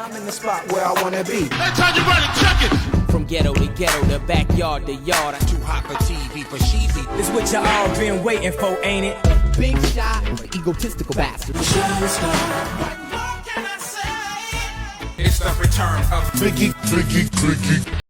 I'm in the spot where I wanna be. That's how you run it, check it. From ghetto to ghetto, the backyard to yard. I'm too hot for TV, for cheesy. This what y'all all been waiting for, ain't it? Big shot, egotistical bastard. What more can I say? It's the return of BiGGiE.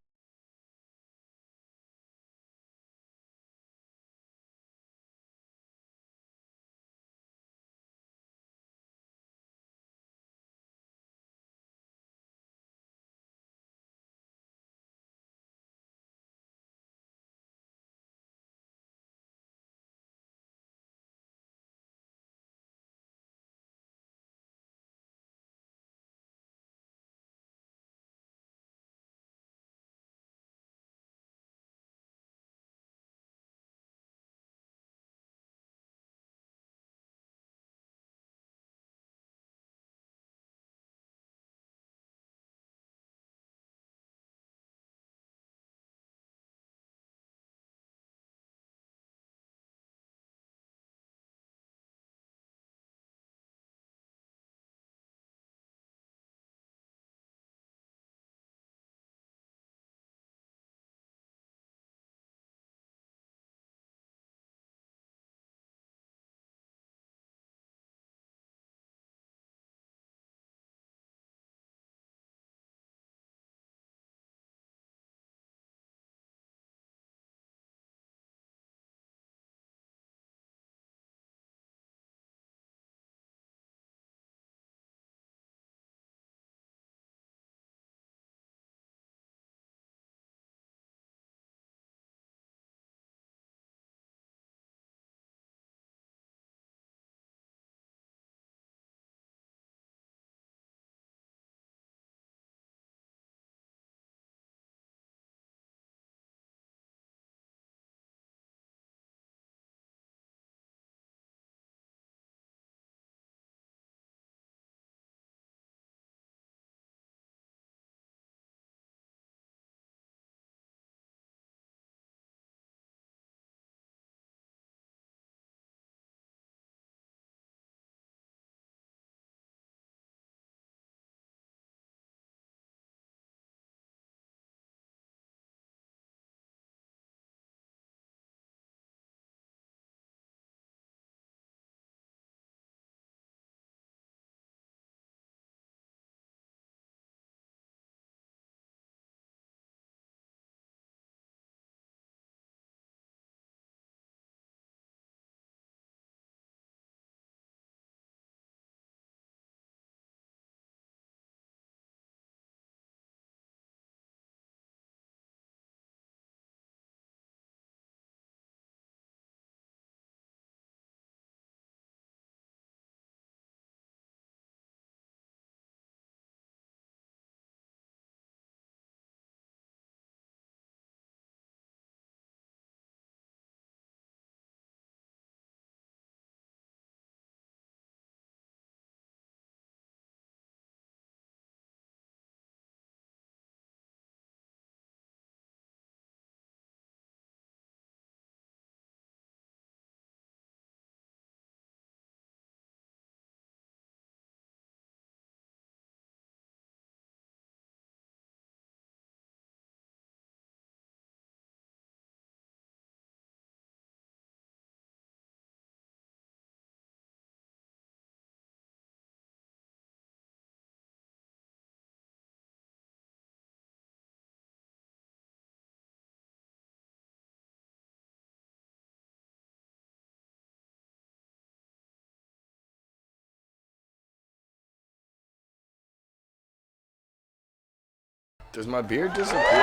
Does my beard disappear? It's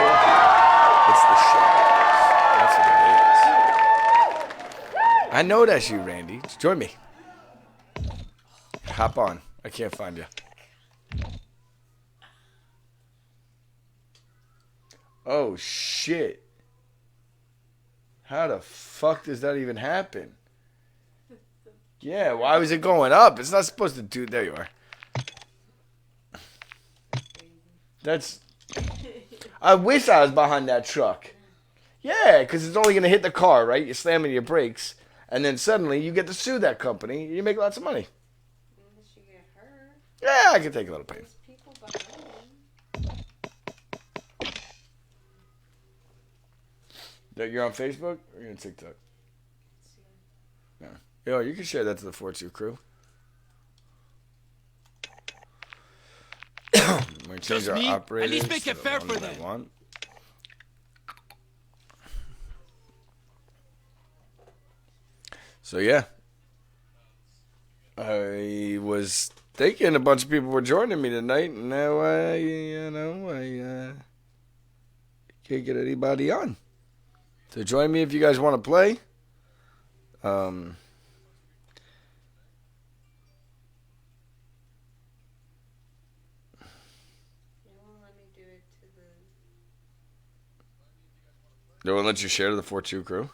the shadows. That's what it is. I know that's you, Randy. Join me. Hop on. I can't find you. Oh, shit. How the fuck does that even happen? Yeah, why was it going up? It's not supposed to do... There you are. That's... I wish I was behind that truck. Yeah, because it's only going to hit the car, right? You're slamming your brakes. And then suddenly you get to sue that company. You make lots of money. Unless you get hurt. Yeah, I can take a little pain. There's people behind That you're on Facebook or you're on TikTok? No. Yo, you can share that to the 4-2 crew. We're gonna change our operators. At least make it to the fair one for that I them. want. So yeah, I was thinking a bunch of people were joining me tonight, and now I can't get anybody on. So join me if you guys want to play. They won't let you share to the 4-2 crew?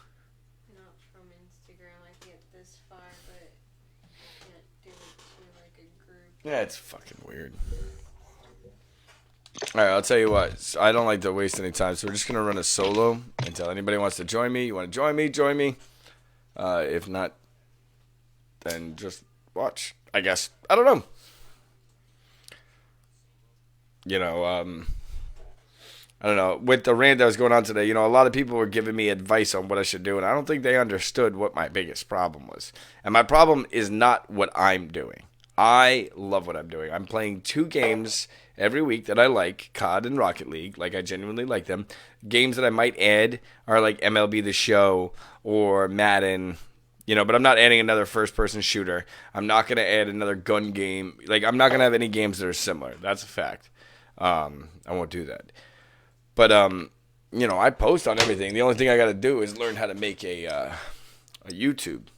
Not from Instagram. I can get this far, but I can't do it to like a group. Yeah, it's fucking weird. Alright, I'll tell you what. I don't like to waste any time, so we're just going to run a solo until anybody wants to join me. You want to join me? Join me. If not, then just watch, I guess. I don't know. You know, I don't know. With the rant that was going on today, a lot of people were giving me advice on what I should do, and I don't think they understood what my biggest problem was. And my problem is not what I'm doing. I love what I'm doing. I'm playing 2 games every week that I like, COD and Rocket League. Like, I genuinely like them. Games that I might add are like MLB The Show or Madden, but I'm not adding another first-person shooter. I'm not going to add another gun game. Like, I'm not going to have any games that are similar. That's a fact. I won't do that. But, I post on everything. The only thing I got to do is learn how to make a YouTube.